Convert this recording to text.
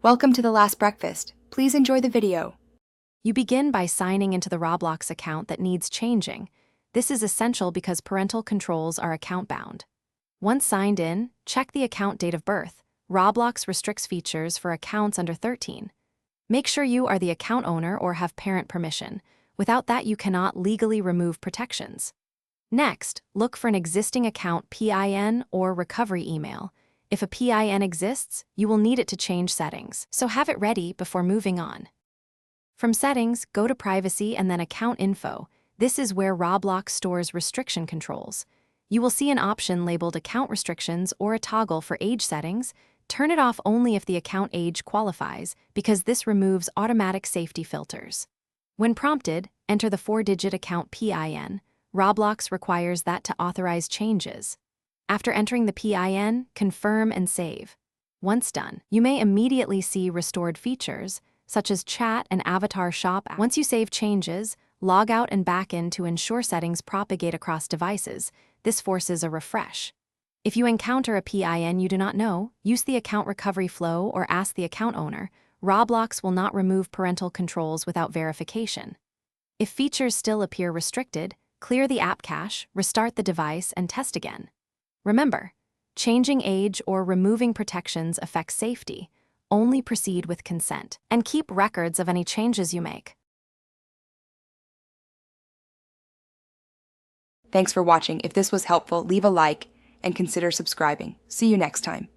Welcome to the last breakfast. Please enjoy the video. You begin by signing into the Roblox account that needs changing. This is essential because parental controls are account-bound. Once signed in, check the account date of birth. Roblox restricts features for accounts under 13. Make sure you are the account owner or have parent permission. Without that, you cannot legally remove protections. Next, look for an existing account PIN or recovery email. If a PIN exists, you will need it to change settings, so have it ready before moving on. From Settings, go to Privacy and then Account Info. This is where Roblox stores restriction controls. You will see an option labeled Account Restrictions or a toggle for age settings. Turn it off only if the account age qualifies, because this removes automatic safety filters. When prompted, enter the 4-digit account PIN. Roblox requires that to authorize changes. After entering the PIN, confirm and save. Once done, you may immediately see restored features, such as chat and avatar shop. Once you save changes, log out and back in to ensure settings propagate across devices. This forces a refresh. If you encounter a PIN you do not know, use the account recovery flow or ask the account owner. Roblox will not remove parental controls without verification. If features still appear restricted, clear the app cache, restart the device, and test again. Remember, changing age or removing protections affects safety. Only proceed with consent, and keep records of any changes you make. Thanks for watching. If this was helpful, leave a like and consider subscribing. See you next time.